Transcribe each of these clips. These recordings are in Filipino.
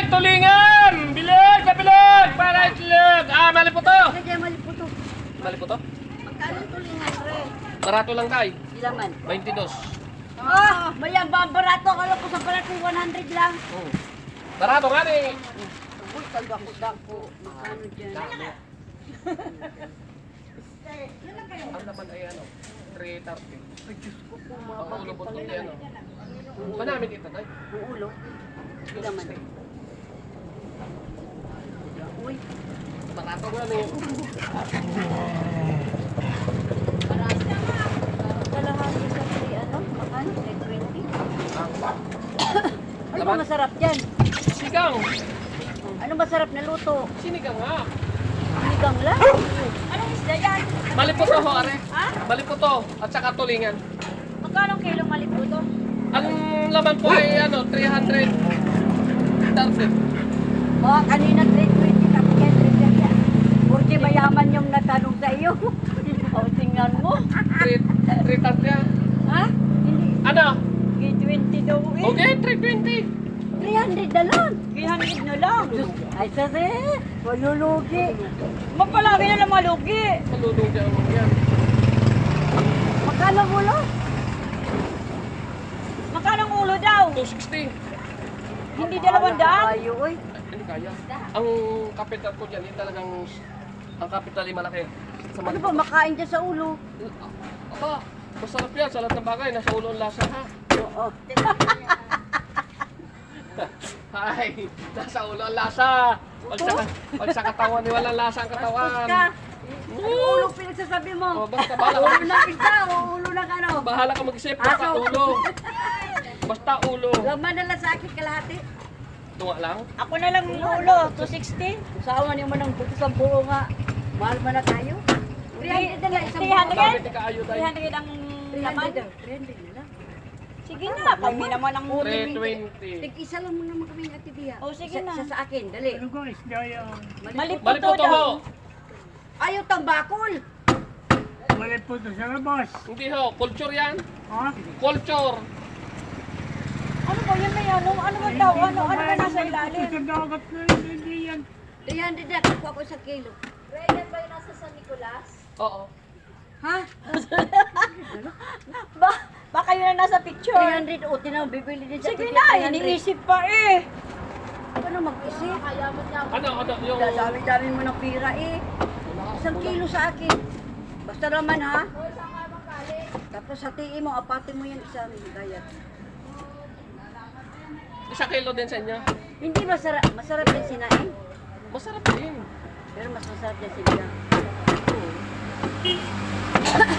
Tulingan! Bilog! Kabilog! Para itlog! Ah, mali po to! Mali po to. Mali po to? Magkano tulingan, pre? Barato lang tay. Ilan man? 22. Ah, bayan ba barato? Kala ko sa palat 100 lang. Barato nga eh. Uy, dako. Magkano dyan? Ang laman ay ano? 330. Ay, Diyos ko po, Ang ulo po mabagay ito pala. ano? Manamit ito tay. Ang ulo? Ilan man? Uy, Barato nga eh. kalahati sa 3, ano? Magkano? 320? Ano ba Laman? masarap dyan? Sigang! Ano masarap na luto? Sinigang nga. Sinigang lang? Anong isda yan? Mali po to ho, are. Ha? Mali po to. At saka tulingan. Magkano kilong maliputo? Ang laman po ay ano, 300. 30. Oh, kanina 320 tapos kaya 330. Porque mayaman yung natanong sa iyo. O, tingnan mo. 330 yan. Ha? Hindi. Ano? 320 daw eh. Okay, 320. 300 na lang. 300 na lang. Ay, sase. Malulugi. Mapalagi na lang malugi. Malulugi ang mga yan. Magkano ulo? Magkano ang ulo daw? 260. Hindi 200? Ayo, oy. Hindi kaya. Ang capital ko dyan, yung talagang ang capital ay malaki. Sa Ano ba makain dyan sa ulo? Aba, masarap yan sa lahat ng bagay. Nasa ulo ang lasa ha. Oo. Hay, nasa ulo ang lasa. Pag sa katawan ni walang lasa ang katawan. Ka. Ano ulo pinagsasabi mo? O, basta bahala Ulo ka. ng isa o ulo ng ano? Bahala ka mag-isip. Basta Aso. ulo. Basta ulo. Laman na lang sa akin kalahati. Tunga lang. Ako na lang yung ulo, 260. Usawa niyo man ang buto sa buo nga. Mahal man na tayo. 300 na lang isang buo. Sabi di kaayo tayo. 300 ang laman. 300 na lang. Sige na, kami naman ang ulo. 320. Tig-isa lang muna kami ng ati Dia. Oh, sige na. Sa akin, dali. Ano ko isda yan? Mali Maliputo po to ho. daw. Ayaw tambakol. Mali po ito sa labas. Hindi ho. Culture yan. Ha? Culture. Ano ba yan may ano? Ano ba daw? Ano ba nasa ilalim? Sa dagat na hindi yan. 300 na, kukuha ko isang kilo. Ryan ba yung nasa San Nicolas? Oo. Ha? Baka yun na nasa picture. 300 o tinawag, bibili din sa Sige ticket, na, 300. iniisip pa eh. Ano mag-isip? Ano yung... Dami-dami mo ng pira eh. Isang kilo sa akin. Basta naman ha. Tapos hatiin mo, apatin mo yan isang gayat. 1 kilo din sa inyo. Hindi masarap, masarap din sinain. Masarap din. Pero mas masarap din sinigang.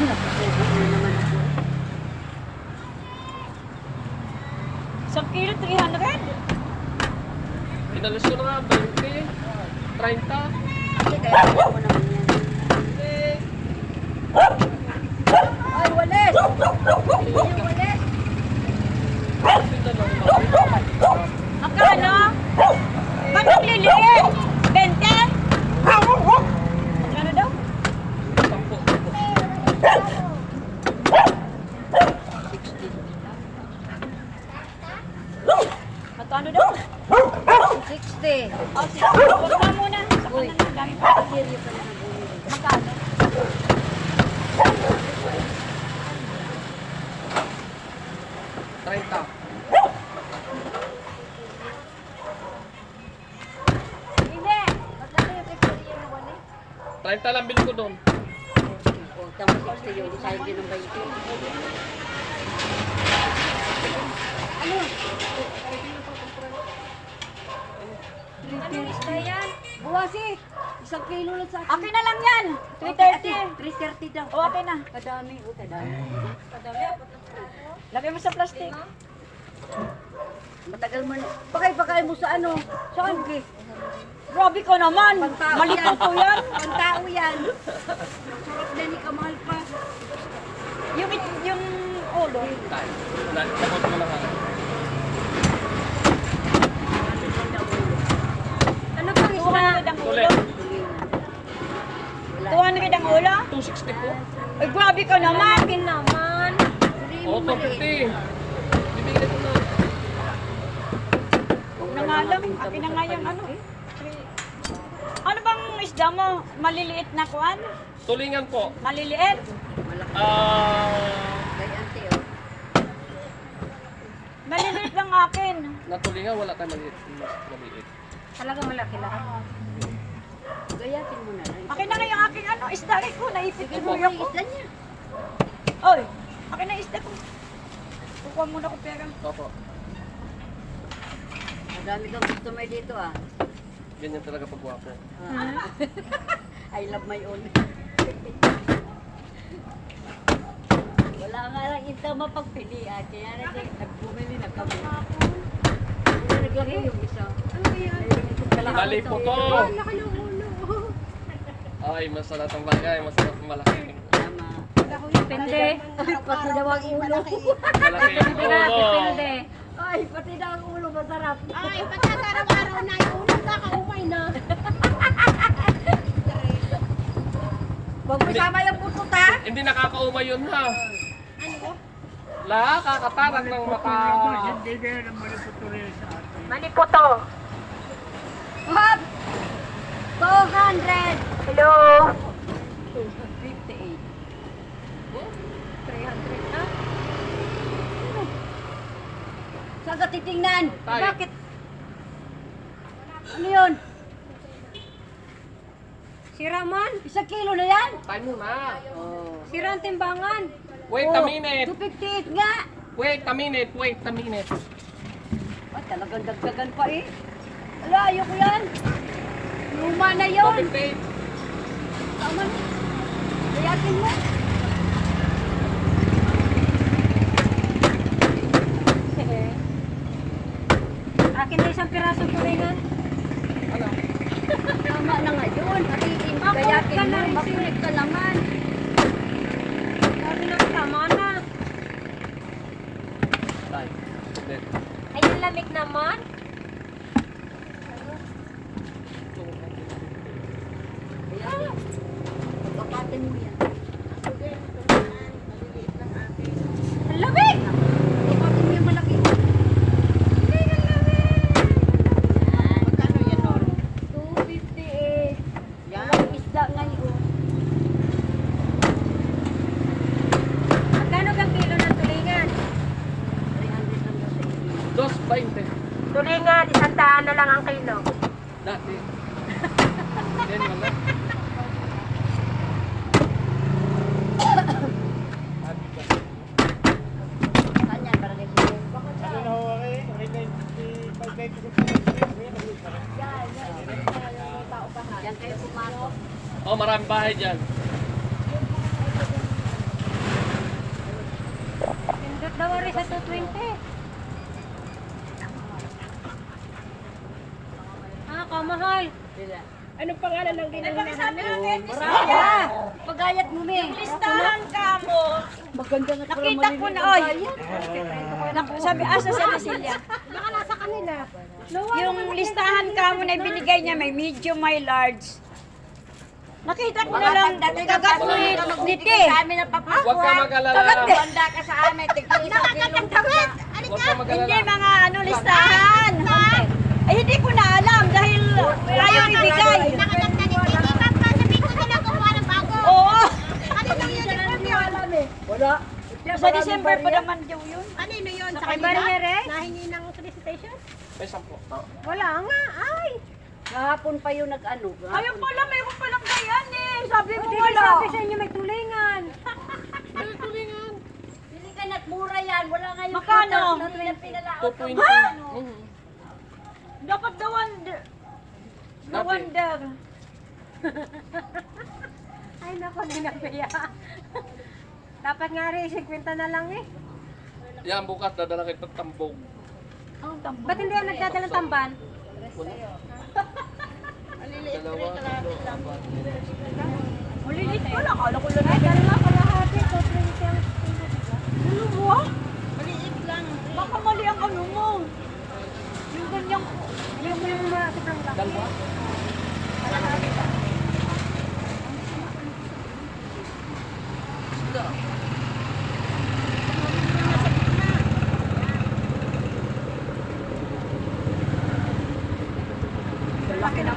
Napasensya na naman ako. Isang kilo, 300. Inalis ko na nga. 20. 30. Kasi kaya ko naman yan. Ay, Wales! Ay, Wales! Tingnan lang natin. Magkano? Ba't nagliliit? 20? Magkano daw? 60. Magkano daw? 60. Oh, sige. Huwag na muna. Saka Uy, na lang. Dami pa. seryo ka na ng ulo. Magkano? 30. Hindi. Magkano yung picture yung nawali? 30 lang bil ko doon. O, tama 60 yun. Sayang din ng 20. Ano? Anong isda yan? Buwasi! Isang kilo lang sa akin. Akin na lang yan. 330. 330 daw. O, akin na. Kadami. O, kadami. Lagay mo sa plastic. Matagal mo na. Pakay mo sa ano? Saan? Okay. Grabe ka naman. Pantao Malipot ko yan. Pantao yan. Sarap na ni Kamal pa. Yung ulo. Tayo. Nakot mo na nga. sayang. Akin na nga yung ano. Ano bang isda mo? Maliliit na kuan? Tulingan po. Maliliit? Malaki. Kay ante, oh. Maliliit lang akin. Natulingan, wala tayong maliit. Maliit. Talaga malaki lang. Gayatin mo na lang. Akin na nga yung aking ano, isda ko. Naipit Sige yung mo, uyok ko. isda niya. Oy, akin na isda ko. Kukuha muna ko pera. Opo. Madami kang gusto may dito, ah. Ganyan talaga pag wapo. I love my own. Wala nga lang ito mapagpilian. Kaya nagbumili na kami. Wala naglagay yung isa. Mali po to. Ay, masarap ang bagay. Masarap ang malaki. Tama. Depende. Pati daw ang ulo. Malaki yung ulo. Depende. Ay, pati daw ang ulo masarap. Ay, pagka araw-araw na yung ulo, kakaumay na. Huwag mo sama yung putot, ha? Hindi nakakauma yun ha. Ano? La, kakatarang ng mata. Labas, hindi kaya na malipot rin sa atin. Mali po to. Hop! 200! Hello. 258. 300 na. Saan ka titingnan? Tay. Bakit? Ano yun? Sira man. 1 kilo na yan? Tayo muna. Oh. Sira ang timbangan. Wait a minute. 258 nga. Wait a minute. Wait a minute. Ay, talagang dagdagan pa eh. Wala, ayoko yan. Luma na yun. 258. Tama na. Kayatin mo. Akin na isang pirasong tulingan. Ano? Tama na nga yun. Hatiin, Makulit kayatin ka mo. na rin, Makulit ka naman. Sabi na tama na. Tay. Then. Ay, ang lamig naman. Kayatin. Pagkapatin mo yan. Ang lamig! Pagkapatin mo yung malaki. Magkano yan, Nor? 258. Yan. Walang isda ngayon. Magkano kang kilo ng tulingan? 300 ang nasa 2.20. Tulingan, 100 na lang ang kilo. Dati. Then wala. Kanya, para rin siya. Yan kayo pumasok. Oh, maraming bahay dyan. Pindot daw rin sa 220. Ah, kamahal. Sila. Anong pangalan ng ginagawa namin? Maraya! Pagayat mo, Ming. Listahan ka mo. Maganda nga para Nakita ko na, oy. Sabi, asa si Silya. Baka nasa kanila. Yung listahan ka mo na binigay niya, may medium, may large. Nakita ko na lang, kagat mo yung niti. Sa amin na papasok. Huwag ka mag-alala. Banda ka sa amin. Tigil isang kilong tawid. Huwag ka mag-alala. Hindi mga ano listahan. Ay, hindi ko na alam dahil ayaw ibigay. Nakaganda ni Titi. Sabihin ko nila gumawa ng bago. Oo. Kanino yun yung yun? Wala. Sa December pa naman daw yun. Kanino yun? Sa Kay kanila? Barriere? Nahingi ng solicitation? May 10. Oh. Wala nga. Ay! Kahapon pa yung nag-ano. Ayun pala, mayroon palang gayan eh. Sabi mo Hindi wala. sabi sa inyo may tulingan. Pili ka na't mura yan. Wala nga yung Magkano? prutas na pinalaot. 2.20. Dapat the wonder. The Dati. wonder. Ay, nako, dinapaya. Dapat nga rin, 50 na lang eh. Yan, bukas dadala kayo pagtambog. Ba't hindi ako nagdadala ng tamban? Wala. Dalawa, tatlo, apat. Malilit ko lang. Kala ko lang. Ay, dalawa, kalahati, 220 ang Ano mo? maliit lang. Baka mali ang ano mo. Yung ganyang... Yung sobrang laki. Dalawa? Kalahati lang.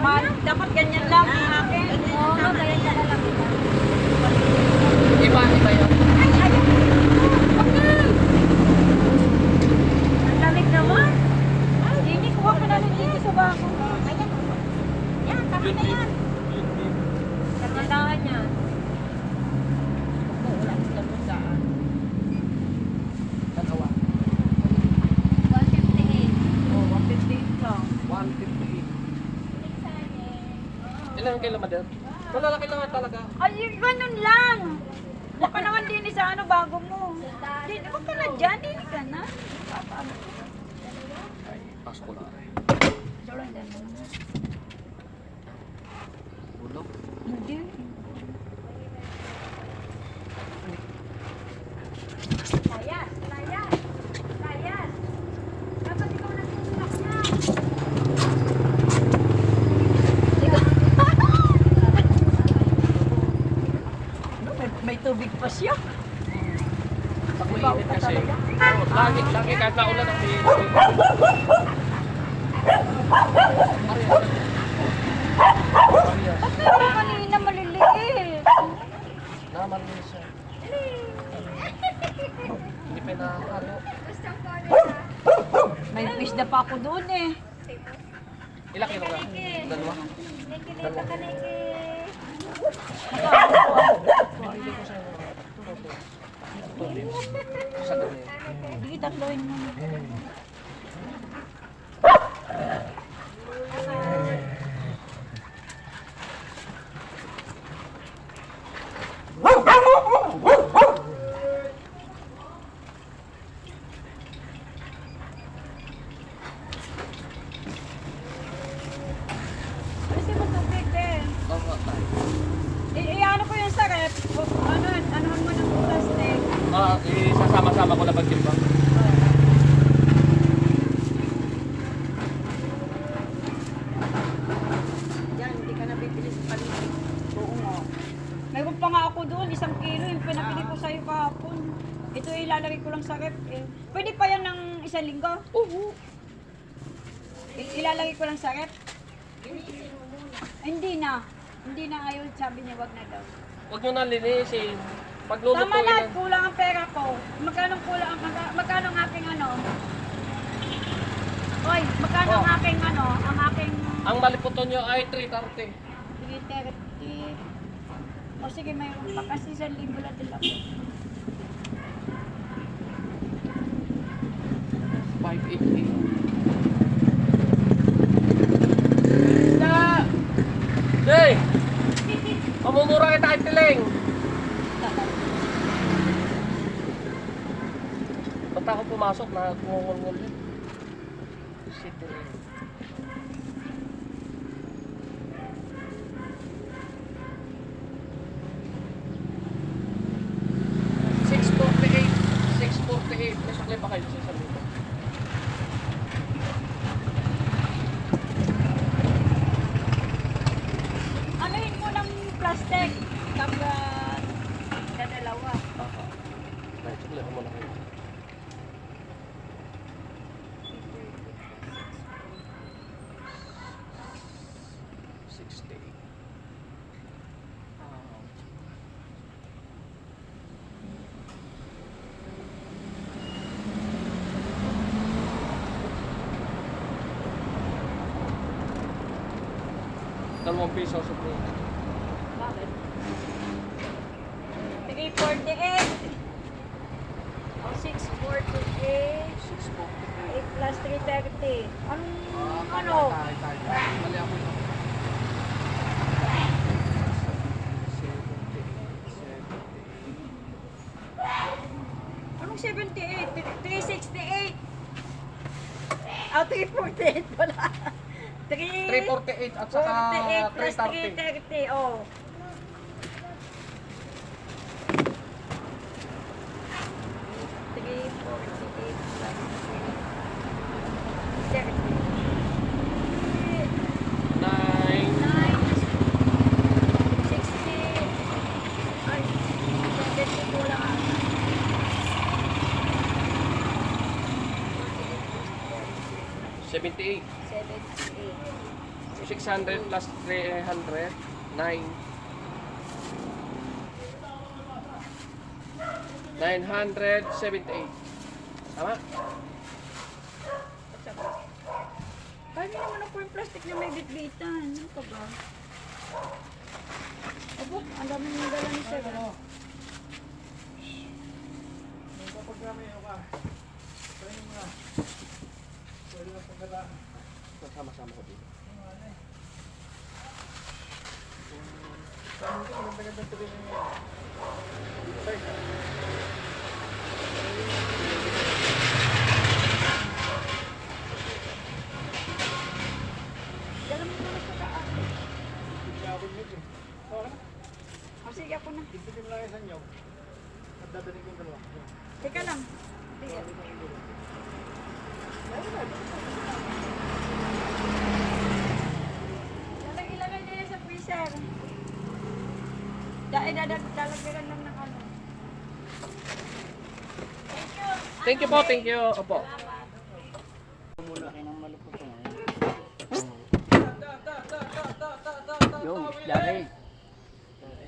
Dapat ganyan lang ang akin. Oo, ganyan ka na lang. Iba yun. Ay, ayaw. Okay. Ang lamig naman. Hindi, kuha ko na lang dito sa bako. Ayan. Yan, tama na yan. Katandaan niya. Dalawa. 158. Oh, 158 lang. 158. Ilang kilo, Mother? Malalaki lang talaga. Ay, ganun lang. Baka naman din sa ano bago mo. Di, huwag ka na dyan, hindi ka na. Ay, pasko na. Sorry, ganun. Ulo. Hindi. Layas, layas, layas. Dapat ikaw nagsusulak niya. May tubig pa siya. Pag mainit kasi. Oh, lagi kahit naulan ang mainit. Bakit mo kanina maliliit? Naman din siya. Hindi pa nakakalo. May fish na pa ako doon eh. Ilang kilo ka? Dalawa? Nakikita ka na Hindi ko sa'yo. Tuloy. Sa ganyan. Sige, tatloin mo. Kasi mo tubig din. Oo, tayo. Ano ko yung sarap? Ano mo ng plastic? Isasama-sama ko na pagtimbang. Yan, hindi ka na bibili sa paligid. Oo nga. Mayroon pa nga ako doon, 1 kilo, yung pinabili ko sa'yo kahapon. Ito ilalagay ko lang sa rep eh. Pwede pa yan ng 1 linggo? Oo. Ilalagay ko lang sa rep? Hindi na. Hindi na ayaw, sabi niya wag na daw. Huwag nyo na linisin. Tama Paglulutuin na, na. kulang ang pera ko. Magkano ang aking ano? Hoy, magkano ang aking ano? Ang aking... Ang maliputon nyo ay 330. 330. O sige, mayroon pa kasi 1,000 lang din ako. 580. Na! Day! Mamumura kita kay Tiling. Ba't ako pumasok na kumungol yun? Si Tiling. $648. May suklay pa kayo sa sabi ko. Anuhin mo ng plastic. Tapos, dalawa. Aha. May suklay ko muna kayo. $2 sa po. Bakit? 348. O, 648. 8 plus 330. Ano? Mali ako ito. 78. Anong 78? 368. Ah, 348 pala. 348 at saka 48 plus 330. Oh. $78. 78. 600 plus 300, 9. 978. Tama? Kaya naman ako yung plastic na may bitbitan. Ano ka ba? Abo, ang dami yung dala ni Sir. Sama-sama ko dito. Dala mo muna sa taas. O sige, ako na. Teka lang. Sige. Ilagay niya yan sa freezer. Dalagdagan lang ng ano. Thank you po, thank you. Opo. Yung dari.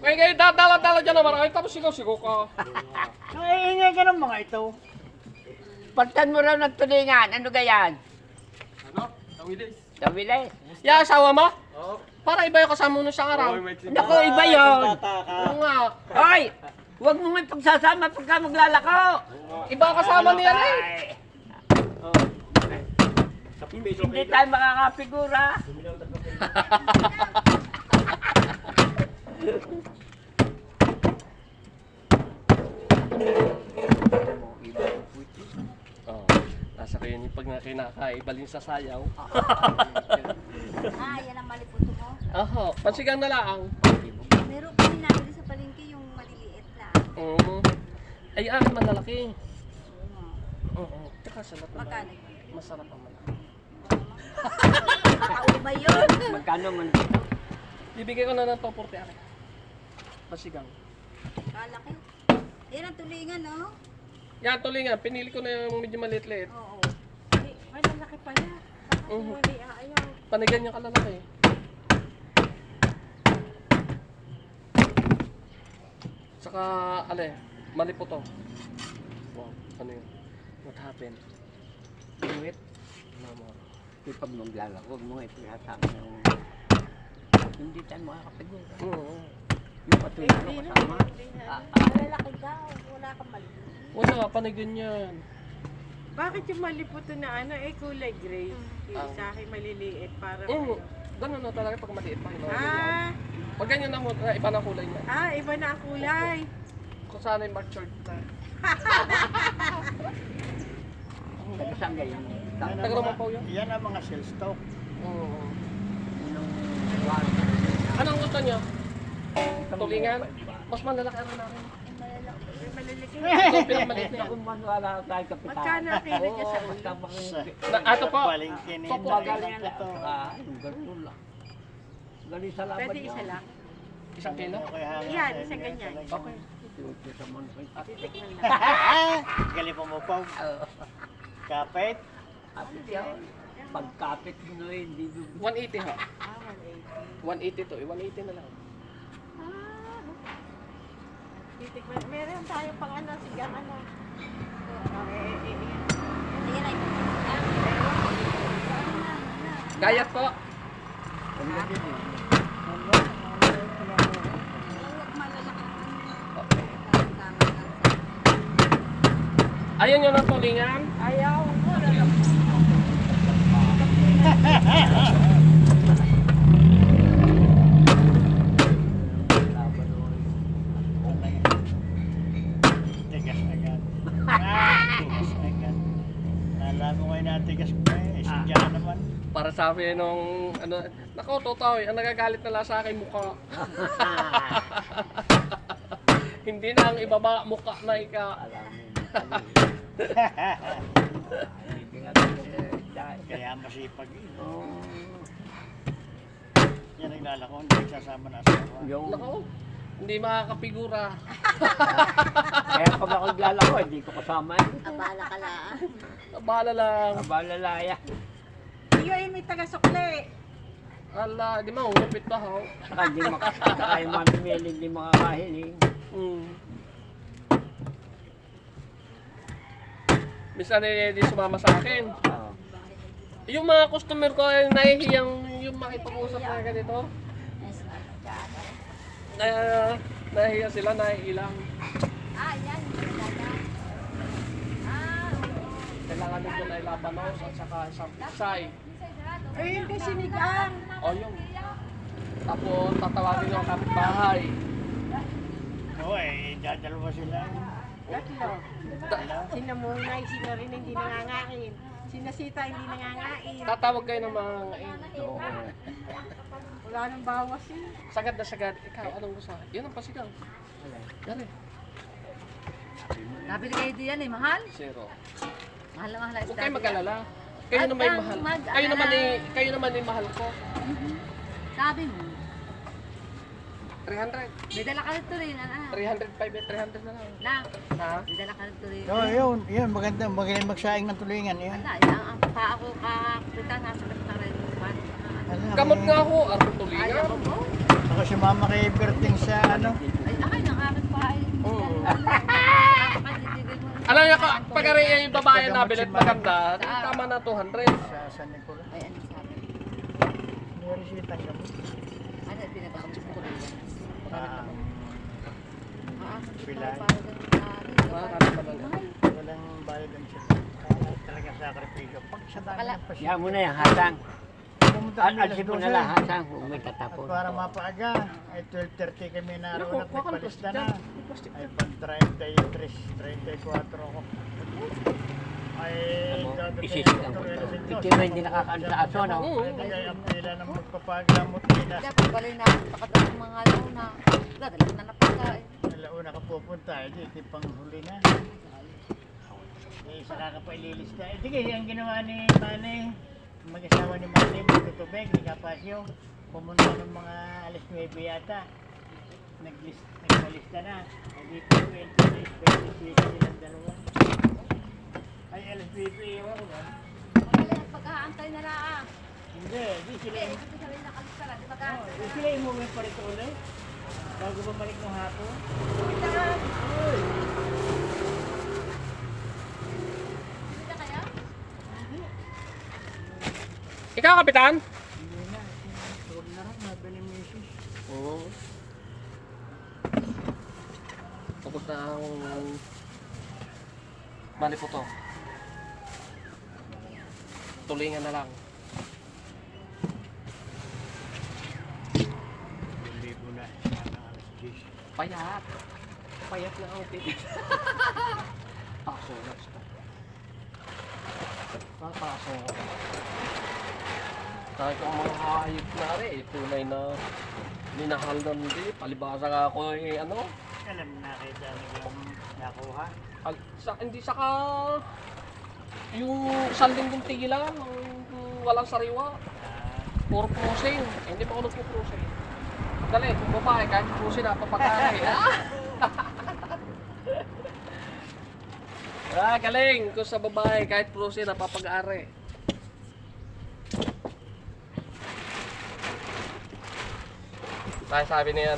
Ngayon, dala-dala dyan naman. Ay, tapos sigaw-sigaw ka. Naiingay ka ng mga ito. Pagtan mo raw ng tulingan. Ano gayan? Ano? Tawilis. Tawilis. Ya, asawa mo? Oo. Para iba yung kasama mo sa araw. Naku, iba yun. Oo nga. Hoy! Huwag mo may pagsasama pagka maglalako. Iba ang kasama niya eh. Hindi tayo makakapigura. Oh, nasa kayo ni pag kinakaibalin sa sayaw. Yan ang maliputo mo. Oho, pansigang na lang. Meron pa rin nabili sa palengke yung maliliit lang. Ay, akin malalaki. Oo, tsaka sarap naman. Magkano? Masarap ang malaki. Tao ba yun? Magkano man? Bibigay ko na ng 240 akin. Pansigang. Kalaki. Yan ang tulingan, no? Yan, tulingan. Pinili ko na yung medyo maliit-liit. Oo. Ay, lalaki pala. Bakit Mhm. muli ayaw? Panigan niya kalalaki. Saka, mali po to. Wow, ano yun? What happened? Inuit. Mama. Yung pag maglalako, huwag mo ito yatama yung... Hindi tayo makakapigura. Oo. Yung patuloy ko kasama. Malalaki ka. Wala kang maliit. Wala, panigan yan. Bakit yung maliputo na ano, kulay gray? Yung sa akin maliliit para Oo. Ganun na talaga pag maliit pa. Pag ganyan na, iba na kulay niya. iba na ang kulay. Kung sana yung matured na. Taga saan ganyan? Taga naman po yun. Yan ang mga shell stock. Oo. Yung... Anong gusto niyo? Tulingan? Mas malalaki ano namin. Maliliit. Ito ang pinakamaliit na yan. Kung wala tayo kapitan. Magkano ang kilo niya sa basta Ito po. Sopo. Magaling na ito. Ganun lang. Galing sa laban Pwede isa lang. Isang kilo? Yan, isang ganyan. Okay. Titikman lang. Galing po mo po. Kapit. Pagkapit mo na hindi 180 ha. 180. 180 to. 180 na lang. Titikman. Meron tayo pang ano, sigang ano. Yan ay. Gayat po. Huwag malalaki. Ayun yun ang tulingan. Ayaw. Tigas agad. Tigas agad. Alam mo ngayon na tigas pa eh. Sadya ka naman. Para sabi nung ano, nako totoo, ang nagagalit na lang sa akin mukha. Hindi na ang ibaba mukha na ika. Kaya masipag yun. Yan naglalako, hindi nagsasama na asawa. Nako, hindi makakapigura. Kaya pag ako naglalako, hindi ko kasama. Abala ka lang. Bahala lang. Abalalaya. Iyo ay may taga-sukli. Ala, di mahupit ba ho? Saka yung mamimili, hindi makakahiling. Minsan di sumama sa akin. Oo. Yung mga customer ko ay nahihiyang yung makipag-usap na ganito. Nahihiya sila, nahihilang. Kailangan nito na ilabanos at saka isang pisay. Eh, hindi sinigang. O yun. Tapos tatawagin nyo ang kapitbahay. Oo dadalawa sila. Tatlo. Sina Munay, sina rin hindi nangangain. Sina Sita hindi nangangain. Tatawag kayo ng mga ngain. Oo. Wala nang bawas eh. Sagad na sagad. Ikaw, anong gusto? Yun ang pasigaw. Dali. Nabili kayo diyan eh, mahal? Zero. Mahal na mahal ang Huwag isda. kayo mag-alala. Kayo naman yung mahal. Kayo naman yung mahal ko. Sabi mo, 300. may dala ka nito rin, ano? 305 at 300 na lang. Na, Ha? may dala ka nito rin. Oo, yun, maganda, magaling magsaing ng tulingan yun. Wala, ang pa ako kakapunta, nasa na rin. Kamot nga ako, ako tulingan. Ayaw ko po. Ako si mama kay Berting sa ano. Ay, nakakit pa ay. Oo. Nakakadidigil mo. Alam niyo, pag yung babae na bilit maganda, tama na 200. Sa San Nicolas. Ay, ano sabi? May resita ka mo. Ano, pinagamit ko rin. Pilay. Makakala pa na lang. Walang bayad ang siya. Talaga sakripisyo. Pag sa dami ng Yan pasyente. mo na yan, hasang. Pumunta kami alas Alsin mo 12. na lang, hasang. Huwag may At tatapon. para mapaaga, ay 12:30 kami naroon at Kuha ka ng nagpalista plastic na. dyan. May plastic Ay dyan. pag 33, 34 ako. Ay dadating Isisig ang ang Torrelos buto. Diyos. Ito na hindi nakakaano sa aso, no? Oo. Ay kaya ang pila ng magpapagamot nila. Dapat pala na pakatapos ng mga alaw na. Dadala na napagkain. Alauna ka pupunta, hindi pang huli na. Eh, saka ka pa ililista. Eh, sige, ang ginawa ni Manny, mag-asawa ni Manny, magtutubig, ni Capasio, pumunta ng mga alas 9 yata. Nagpalista na. Ay, dito, 20 silang dalawa. Ay, alas 9 iwan ko ba? Magaling at pag-aantay na lang. Hindi, di sila. Hindi, kasi sabi nakalista lang. Di ba ka? Di sila umuwi pa rin ulit. Bago bumalik ng hapon. Hindi ka kaya? Ikaw, kapitan? Hindi na. Huwag na rin, nabili ni Mrs. Oo. Pagod na ang bali po to. Tulingan na lang. Libo na. Sana alas 10. Payat. Payat na ang titig. Paso na siya. Paso. Kahit ang mga hayop na rin, tunay na minahal na hindi. Palibasa nga ako ano. Alam na kayo talagang nakuha. Hindi saka yung isang linggong tigilan, walang sariwa. Puro cruising. Hindi pa ako nagpo-cruising. Dali, kung babae, kahit cruising na papagkari. Galing. Kung sa babae, kahit cruising na papag-ari. Kaya sabi niya,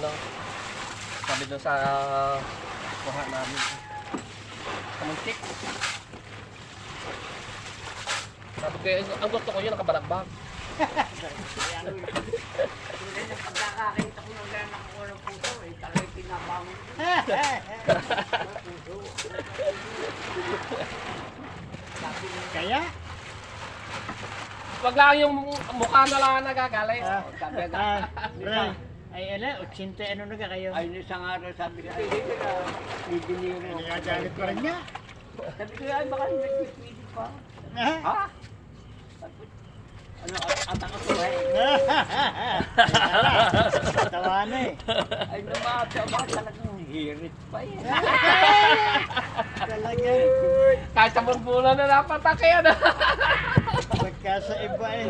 sabi doon sa kuha namin. Kamuntik. Sabi ko, ang gusto ko yun, nakabalagbag. Pagkakakita ko ng gano'n ako ng puto, eh, talagang pinabangon. Kaya? Wag lang yung mukha na lang nagagalay. Sabi Ray, ay ala, 80 ano na ka kayo? ay, isang araw sabi ko, ay, hindi ka, bibiniro. Ay, nagagalit pa rin niya. Sabi ko, ay, baka nagpipili pa. Ha? Ano, at ako to, eh. Tawa na eh. Ay, namata, baka talagang hirit pa, eh. Talaga. Kahit sa mumbulan na napatakyan. Pagka sa iba eh.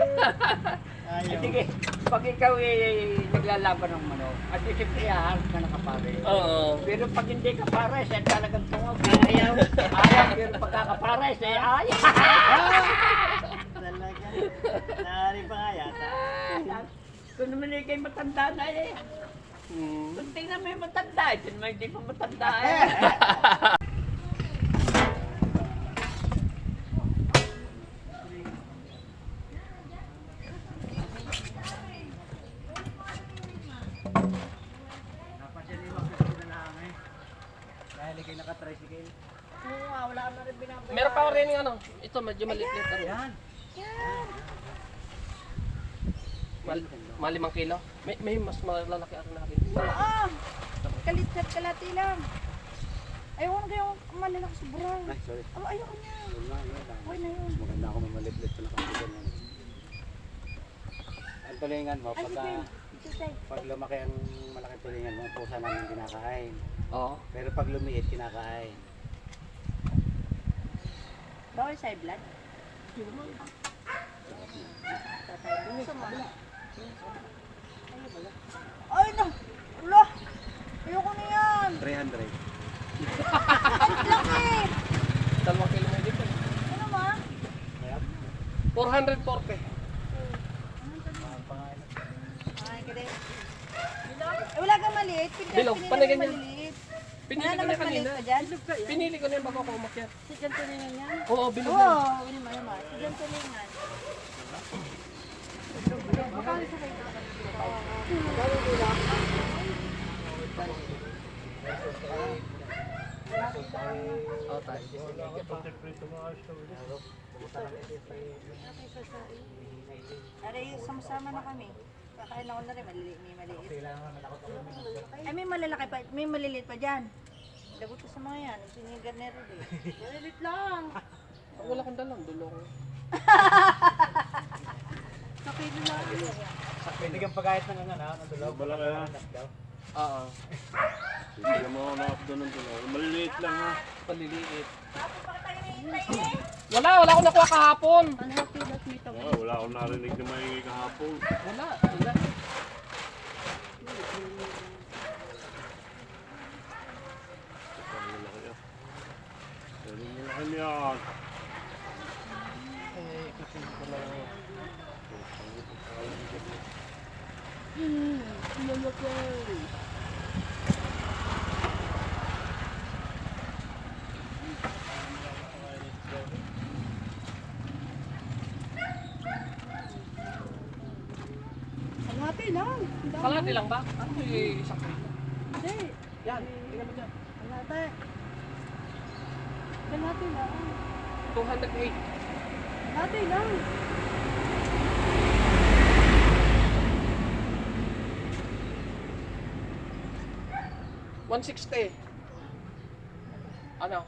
Ay, Ayaw. sige, pag ikaw eh, naglalaban ng manok, at siyempre haharap ka na kapare. Oo. Pero pag hindi ka pares, ay talagang tungog. Ayaw. Ayaw, pero pagkakapares, ay ayaw. Talaga. Nari pa nga yata. tuloy kayo matanda na eh. Kung tingnan mo yung matanda, ito naman hindi pa matanda eh. Oo nga, wala na rin binabayaran. Meron pa rin yung ano, ito medyo maliit na rin. Mga 5 kilo. May mas malalaki ako natin. Ah, kalit kalati lang. Ayaw na kayo malalaki sa buray. Ay, sorry. Oh, ayaw niya. Yun na, yun na. Okay na yun. Maganda ako mamaliit pa na kapatid yan. Ang tulingan mo, Ay, pag lumaki ang malaking tulingan mo, pusa namin kinakain. Oo. Pero pag lumiit, kinakain. Bawal sa blood. Ay, no. Ulo. Ayoko na yan. 300. Ang laki. 2 kilo na dito. Ano ma? 440. Ay, kade. Wala kang maliit. Bilog, Pinili panagan mo yan. maliit. Pinili Wala ko na naman maliit kanina. pa dyan. Pinili ko na yung bago ako umakyat. Si Jan Tulingan yan. Oo, bilog Oo, na. yun naman. Si Jan Tulingan. Oo, tayo. Aray, sama-sama na kami. Kakain ako na rin, may maliit. Ay, may maliliit pa dyan. Lagot ko sa mga yan, sinigar na rin eh. Malilit lang. Pag wala kong dalang, dulong. Pwede kang pagkahit ng ano, ng dulaw. Bala kaya. Oo. Hindi mo ako na-updown ng tulog. Maliliit lang ha. Paliliit. Wala akong nakuha kahapon. Wala akong narinig na maingay kahapon. Wala. Ang lalaki ah. Pero malaki niyan. Kalahati lang. Kalahati lang ba? Ano yung isang kilo? Hindi. Yan, tingnan mo dyan. Kalahati. Kalahati lang. 208. Kalahati lang. $160. Ano?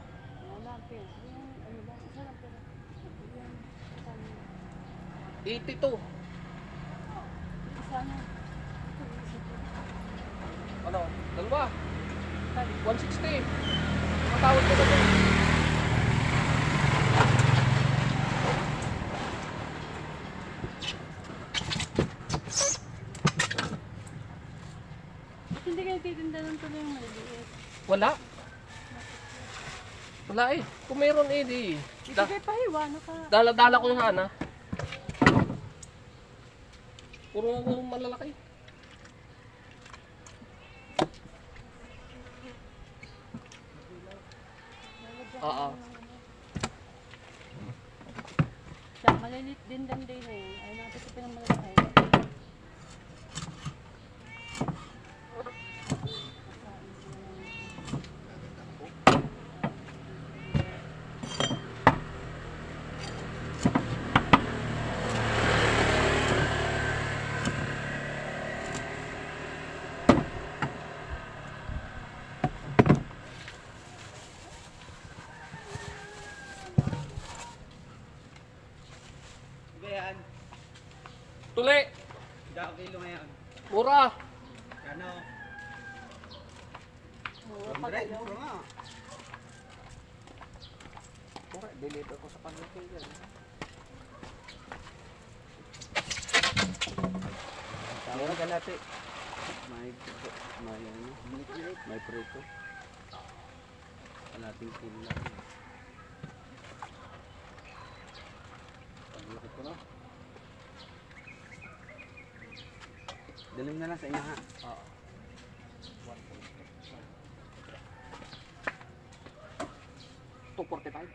$82. Ano? Dalawa. 160. Matawag ko na doon. Hindi kayo titinda ng tuloy yung maliliit. Wala. Wala eh. Kung meron eh di. Ito kayo pahiwa, naka... Dala-dala ko yung hana. Puro malalaki. Oo. Siya, maliliit din eh. Ay natin sa pinamalalaki. Tuli. Ilang kilo ngayon? Mura. Kano? Mura pa kayo. Mura. Deliver ko sa panlaki yan. Mura ka natin. May prito. Kalating kilo lang. Paglaki ko na. Dalim na lang sa inyo ha. Oo. $245.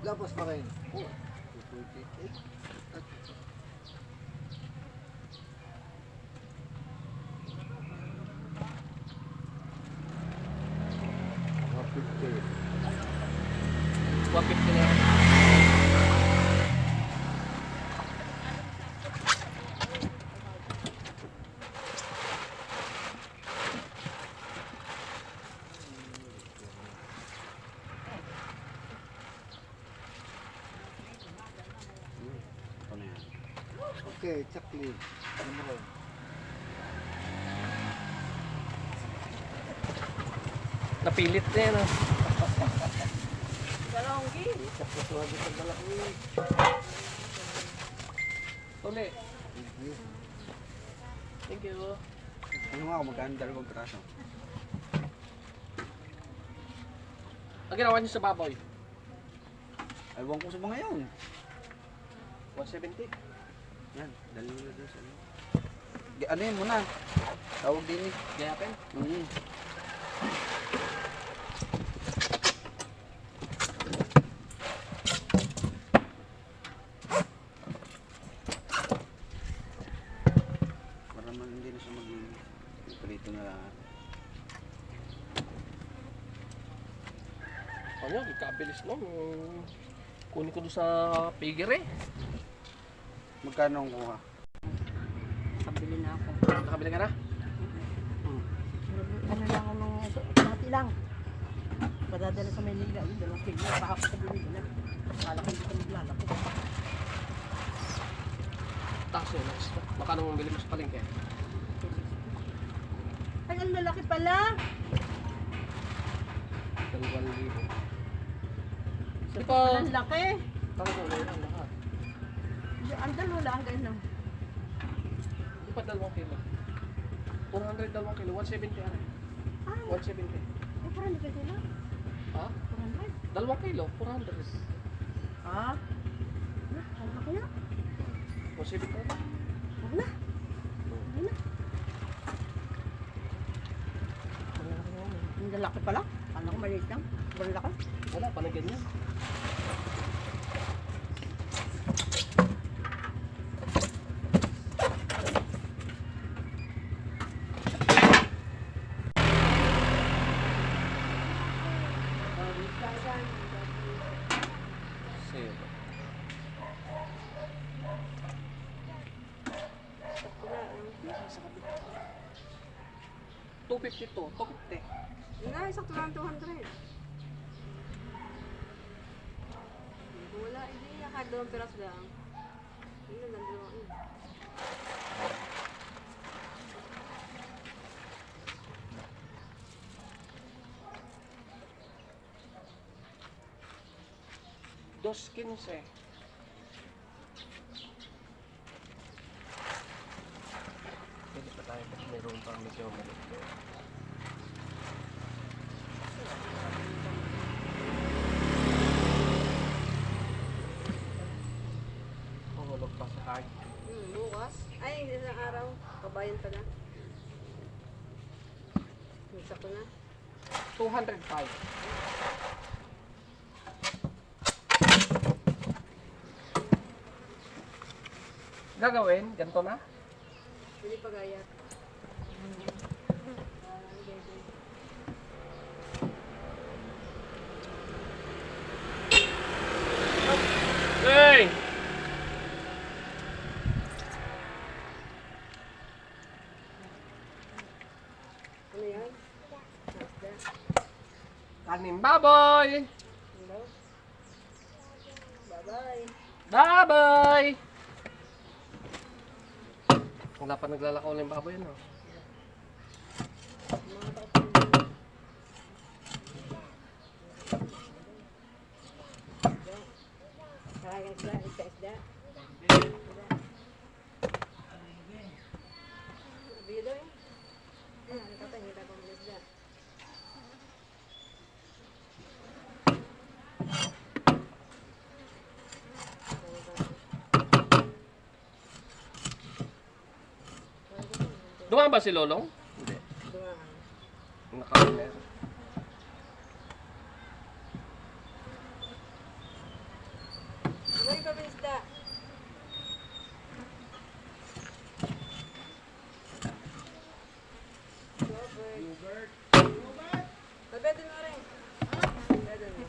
Lapos pa rin. $150 na yan. Ito na yan. Okay, exactly. Ano rin? Napilit na yan. Ah. Tuli. Thank you. Ano nga ako magkano dalawang piraso? Ang ginawa niyo sa baboy? Ewan ko sa mga yun. 170. Yan, dali mo na doon sa ano. Ano yun muna? Tawag din eh. Gayapin. Para man hindi na siya maging prito na lahat. Ano, ikabilis no. Kunin ko doon sa pigger eh. Magkano ang kuha? Kabili na ako. Nakabili ka na? Ano lang ako ng pati lang. Padadala sa Manila, yun, 2 kilo. Baka sa binili na. Kala ko hindi ka maglalako. Tax yun. Baka nung bili mo sa palengke. Ay, ang lalaki pala. 2,000. Sa Di pa- palang laki. Bakit mo lang lahat? Ang dalawa lang, ganun. Di pa 2 kilo. 400 2 kilo. 170 ano? Ah, 170. ay, parang hindi ka sila. Ha? 400. 2 kilo. 400. Ah? Ang laki na. 170 ano? Huwag na. Hindi na. Ang lalaki pala. Kala ko maliit lang. Ang laki. Wala, parang ganyan. Zero. $250 to. $250. Na, isang 200. Wala, hindi. Kahit 2 piraso lang. Yun lang, 2. Dos 15. Pwede pa tayo kasi mayroon pang medyo maliit. Pumulog pa sa card. Bukas? Ay, isang araw. Kabayan pa na. Isa ko na. 205. Gagawin, ganito na. Pwede pa gayat. Hey! Ano yan? Nasda. Kanin baboy! Hello? Bye-bye. Bye-bye! Wala pa naglalakaw ng baboy, ano? Dumaan ba si Lolong? Hindi. Naka-camera. May pabisda. Babedin mo rin. Babedin mo.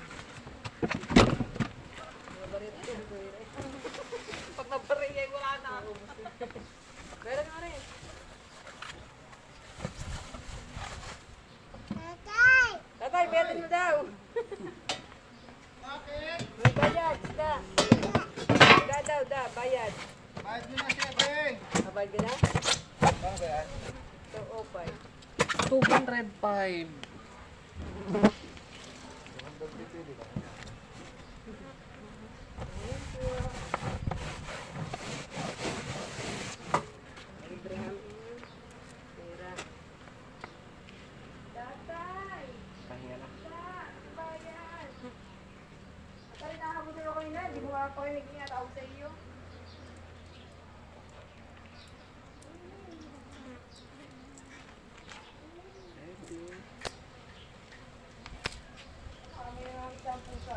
Pag nabaringay, wala na. Babedin mo rin. Tatay, bedin mo daw. May bayad, da. Da, bayad. Bayad mo na siya, Beng! Bayad ka na? Bakit? 205. 205. Pera. Pahinga na. Tatay, nakahabot na ako na. Di mo ako yung nag-ingat ako sa iyo.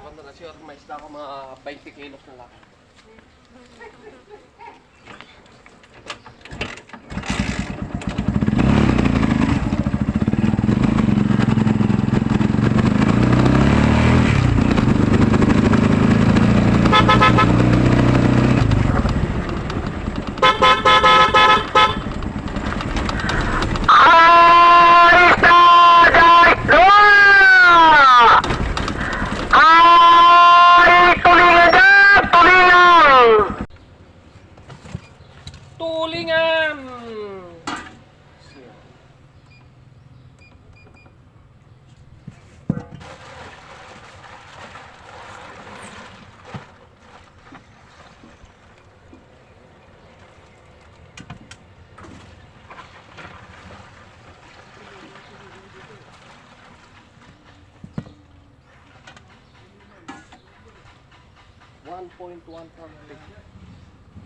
Wala na sure, may isda ko mga 20 kilos na lang. Tulingan!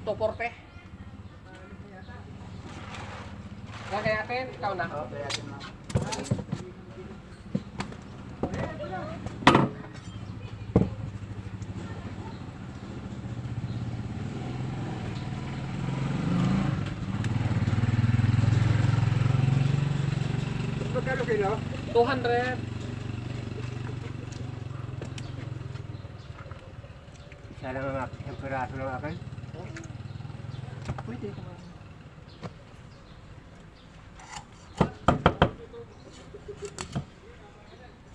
$2.40. Lagay natin, ikaw na. Oo, kaya din lang. Magkano kilo? 200. Isa lang ang isang piraso lang akin. Pwede ka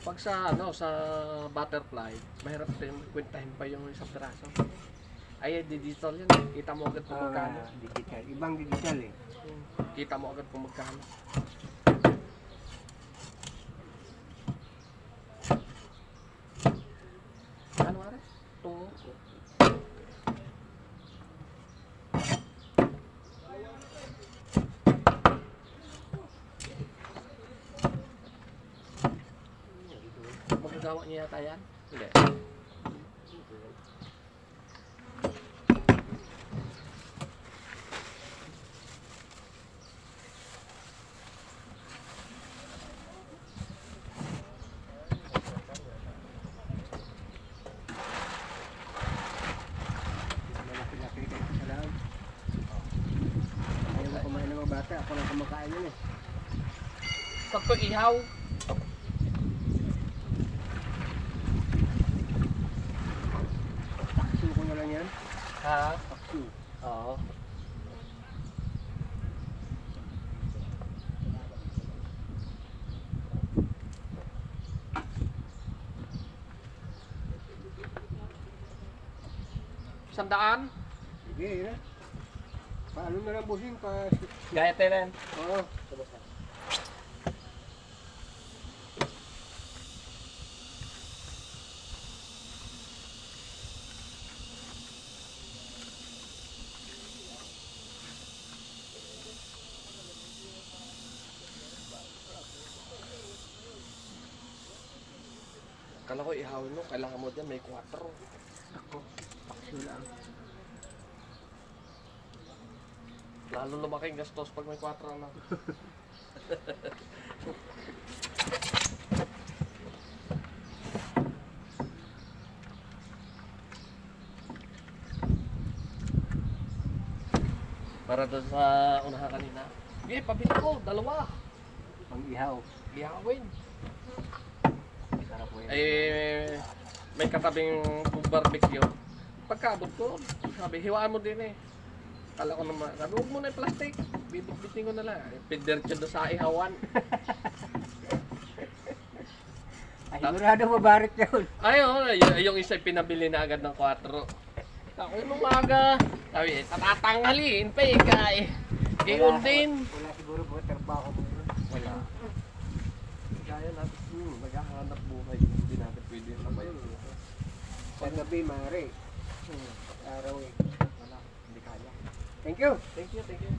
Pag sa sa butterfly, mahirap din kwentahin pa yung isang piraso. Ay, digital yan. Kita mo agad kung magkano. Digital. Ibang digital eh. Kita mo agad kung magkano. Ano nga rin? Tungo. Magagawa niya yata yan? Hindi. Malaki-laki kayo sa daan. Ayaw mo kumain ng mga bata. Ako lang kumakain yun eh. Pag ko ihaw, Takso ko na lang yan. ha? Takso. Oo. Sandaan? Sige, yun na. Paano na lang busing? Gaya telen. Oo. Kala ko ihawin mo, kailangan mo dyan may 4. Ako. Takso lang. Lalo lumaking gastos pag may 4 na. Para doon sa unahan kanina. Okay, pabili ko, 2. Pang-ihaw. Biyawin. Sarap po yan. Eh, may katabing barbecue. Pagkabot ko, sabi, hiwaan mo din eh. Kala ko naman, sabi, huwag mo na yung plastic. Bibit-bitin ko na lang. Pidercho doon sa ihawan. Ay, sigurado mabarit yun. Ayun, yung isa pinabili na agad ng 4. Ako yung umaga. Sabi, tatatanghalin pa eh, kaya. Gayon din. Wala siguro po trabaho mo. Wala. Kaya natin, naghahanap buhay. Hindi natin pwede sabay. Sa gabi, mare. Araw eh. Wala, hindi kaya. Thank you. Thank you, thank you.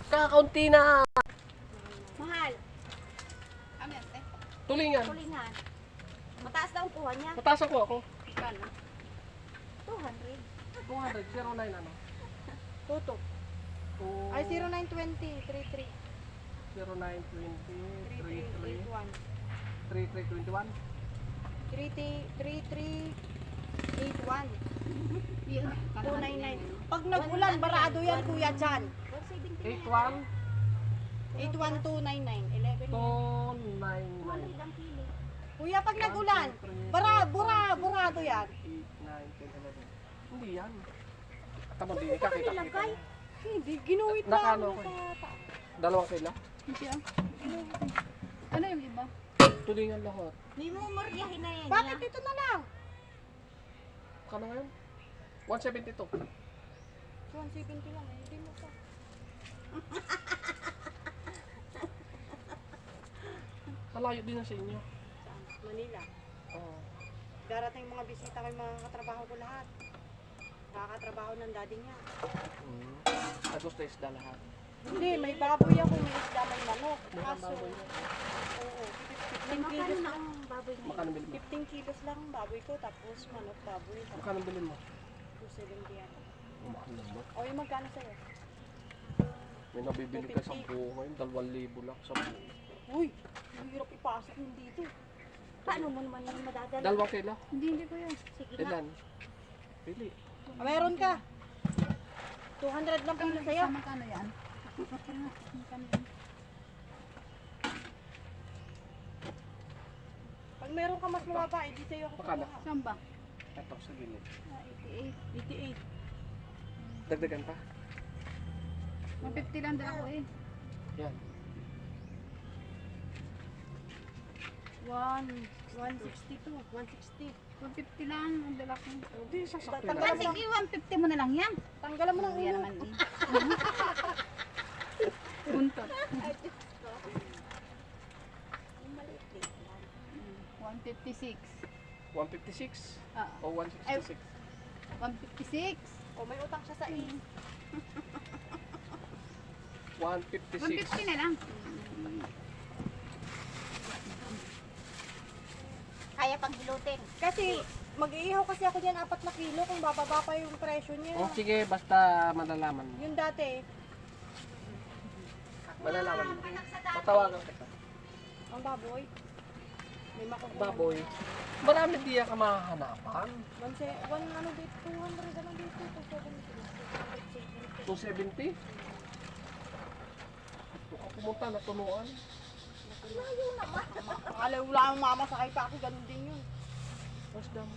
Kakaunti na. Mahal. Kami ate. Tulingan. Tulingan. Mataas daw ang kuha niya. Mataas ako. Kano? 200. 200, 09 ano? Tutok. Oh, Ay, 0920. 33. 0920, 33, 3381. 3321. 3381. 299. Pag nag-ulan, barado yan, kuya dyan. 81, 81299. 11. 299. Kuya, pag nag-ulan, burado yan. 8, 9, 10, 11. Hindi yan. Tama din, kakita-kita. Hindi, ginuhit Nakano lang. ko Dalawang kila? Hindi ah. Ano yung iba? Tulingan lahat. May mumuryahin na yan. Bakit ito na lang? Kano ngayon? 172. 170 lang eh. Hindi mo pa. Malayo din na sa inyo. Manila. Oo. Darating mga bisita kay mga katrabaho ko lahat. Nakakatrabaho ng daddy niya. Gusto isda lahat. Hindi, may baboy ako, may isda, may manok. May Kaso, baboy na. oo, 15 Magkano kilos na lang. ang baboy na Makano bilhin mo? 15 kilos lang ang baboy ko, tapos manok, baboy. Makano bilhin mo? 270 yan. Mahal naman. O, yung magkano sa'yo? May nabibili ka sa buo ngayon, 2,000 lang sa buo. Uy, mahirap ipasok yun dito. Paano mo naman yung madadala? 2 kila? Hindi ko yan. Sige na. Ilan? Pili. Meron ka. 200 lang kilo sa'yo. Magkano yan? Pag meron ka mas mababa, hindi sa'yo ako Magkano? kukuha. Saan ba? Ito sa gilid. 88. Dagdagan pa? 150 lang din ako eh. Yan. 162, 160. 150 lang ang dala ko. Hindi, sasakto Tanggal lang. Sige, 150 mo na lang yan. Tanggalan mo ng Yan ulo. naman eh. Buntot. 156. 156 Ah, o 166? 156. O, may utang siya sa iyo. 156. 150 na lang. Kaya pang hilutin. Kasi, mag-iihaw kasi ako diyan 4 na kilo kung bababa pa yung presyo niya. Oh, sige, basta malalaman mo. Yung dati, Malalaman mo. Patawagan kita. ang baboy. May makukuha. Baboy. Marami di ka mahahanapan. 1 ano dito, 200 ano dito, 270. 270? Kung pumunta, natunuan. Akala wala ang mama sakay pa ako, ganun din yun. Mas dam.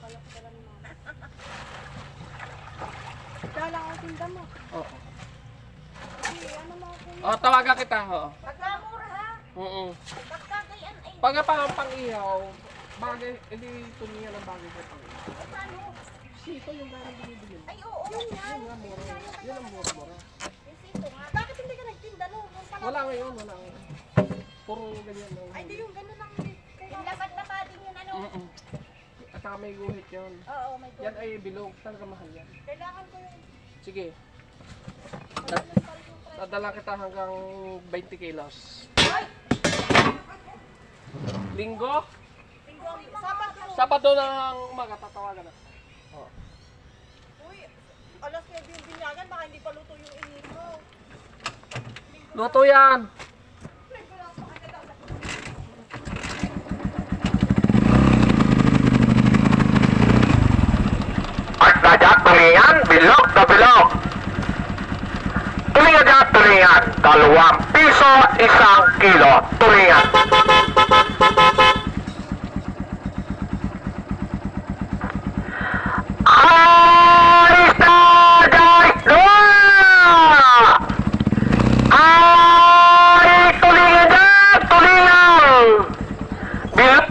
Kala ko pala ni mama. Dala ang tinda mo. Oo. Kasi ano mo ako. Oh, tawagan kita. Oo. Pagkamura ha. Oo. Pagkagayan ay Pag pang-ihaw, bagay, hindi tulingan ang bagay sa pang-ihaw. paano? Sito yung dahil binibili. Ay oo, yun yan. Yun ang mura. Yun ang mura-mura. Isito nga. Bakit hindi ka nagtinda no? Nung panahon? Wala ngayon, wala ngayon. Puro ganyan lang. Ay, di yung ganun ang Yung lapad-lapad din yun ano? Mm-mm. At saka may guhit yun. Oo, may Yan ay bilog. Talaga mahal yan. kailangan ko yung Sige. pagkakas yung presyo. Dadala kita hanggang 20 kilos. Linggo? Sabado ng umaga, tatawagan na. Oh. Alas 9 yung binyagan, baka hindi pa luto yung init mo. Luto yan! Pagkajak tulingan, bilog na bilog. Tulingan, 2 piso, 1 kilo. Tulingan. Alis na, guys! Ay, tulingan dyan! Tulingan! Bilog.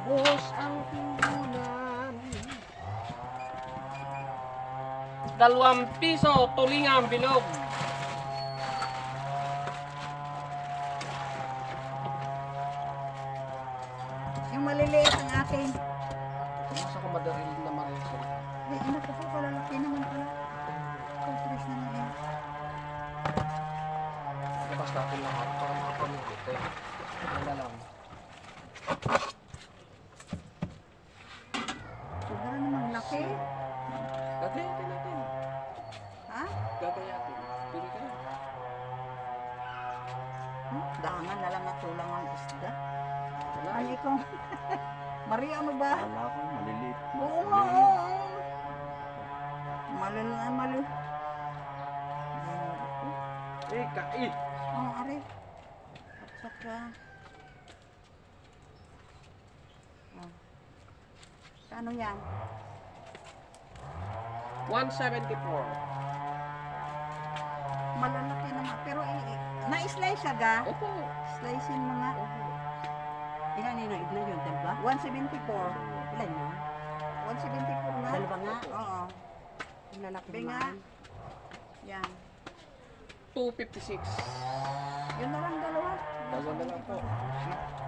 Ubos ang timbunan. 2 piso, tulingan, bilog. Yung maliliit ang akin. Mas ako madaril na mariso. Ay, anak ko po pala. Naman pala. Compress na lang yan. Labas natin lahat para makapamigit eh. Wala lang. Sobra namang laki. Gagayatin natin. Ha? Gagayatin. Pili ka na. Dangan na lang at tulang ang isda. Wala. Ano ikaw? Maria, ano ba? Wala ko, maliliit. Oo nga, oo. Malul. Eh, kait! Oo, are. At saka... Oh. Kano yan? 174. Malalaki naman. Pero na-slice siya ga? Opo. Slicein mo nga. Ilan yun ang igla yun, dalawa? 174. Ilan yun? 174 nga? Dalawa nga? Oo. Ang lalaki Binga. naman. Yan. 256. Yun na lang dalawa. Dalawa na lang po.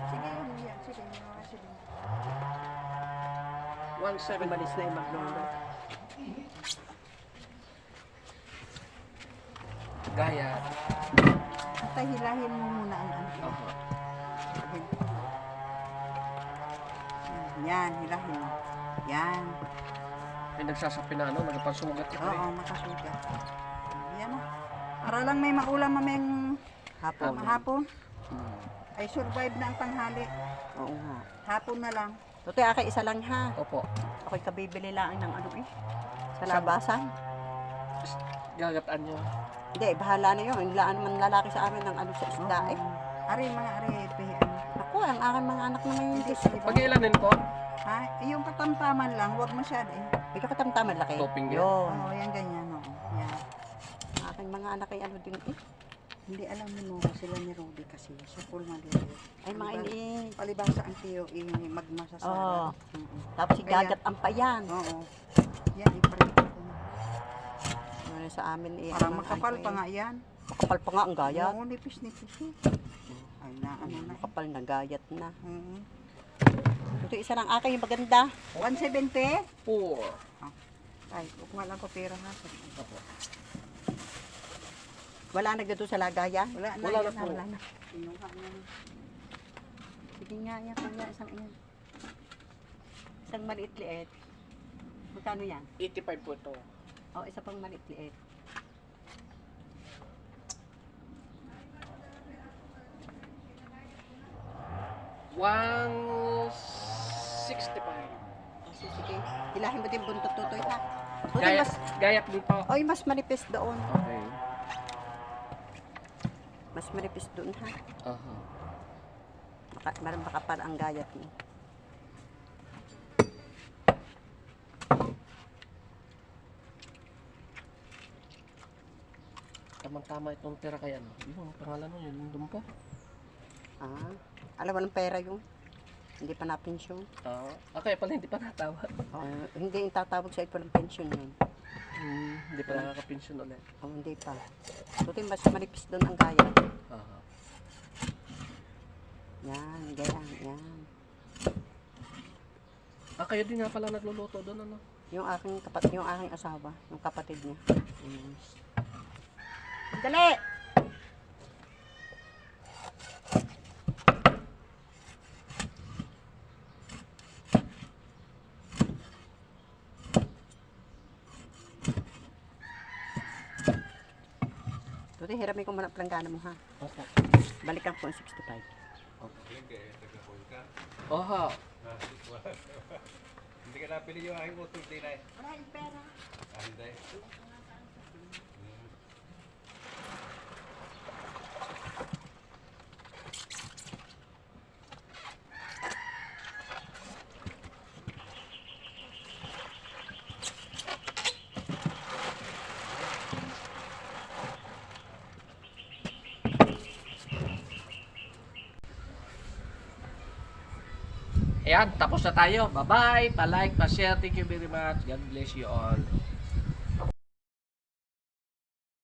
Sige, yun yan. Sige, sige. 170. Umalis na yung maglolo. Gaya. At hilahin mo muna ang ano. Opo. Yan, hilahin mo. Yan. May nagsasapi na ano, nagpasugat na Oo, makasugat. Yan o. Para lang may maulam mamayang Hapon. hapon. Ay survive na ang tanghali. Oo nga. Hapon na lang. Tutoy, aki isa lang ha. Opo. Ako'y kabibili lang ng ano eh. Sa labasan. Gagataan nyo. Hindi, bahala na yun. Yung laan man lalaki sa amin ng ano sa isda eh. Ari, mga ari, Ako, ang aking mga anak naman yung Diyos. Pag-ilanin ko, ha? Yung katamtaman lang, huwag masyado eh. Ikaw katamtaman laki. Topping yan. Yun. Oo, yan ganyan, oo. Yan. Aking mga anak ay ano din eh. Hindi alam mo sila ni Rudy kasi sa full maliliit. Ay mga ini. Palibasa ang tiyo, magmasasara. Oo. Tapos si Kaya- Gagat ang payan. Oo. Yan, iparito ko na. Ano sa amin eh. Para ang makapal ano pa eh. nga yan. Makapal pa nga ang gayat. Oo, nipis-nipis eh. Ay, na ano na. Makapal na gayat na. Oo. Ito isa lang akin yung maganda. 170? 4. Ay, huwag nga lang ko pera ha. Wala na dito sa lagayan. Wala na. Wala na yan, po. Wala na. Kinuha na. Sige nga yan, kaya isang yan. Isang maliit-liit. Magkano yan? 85 po ito. O, isa pang maliit-liit. $165. O, sige. Hilahin mo din buntot tutoy ha. Tutoy, Gaya, mas, gayak din po. oy, mas manipis doon. Okay. Mas manipis doon ha. Aha. Baka para ang gayat mo. tamang-tama itong pera kaya ano. Yung pangalan mo, yun yung dumpo. Ah, alam mo ng pera yung hindi pa na-pension. Okay, pala hindi pa natawag. Hindi yung tatawag sa ito ng pension yun. Hindi pa nakaka-pension ulit. Hindi pa. Tuti mas manipis doon ang gaya. Yan, ganyan, yan. Kayo din nga pala nagluluto doon, ano? Yung aking asawa, yung kapatid niya. Dali! Tuti, hiramin ko muna ang planggana mo ha. Okay. Balikan ko ang 65. Oha. Hindi ka napili yung aking motor din ay. Wala yung pera. Hindi. Ayan, tapos na tayo. Bye-bye. Pa-like, pa-share. Thank you very much. God bless you all.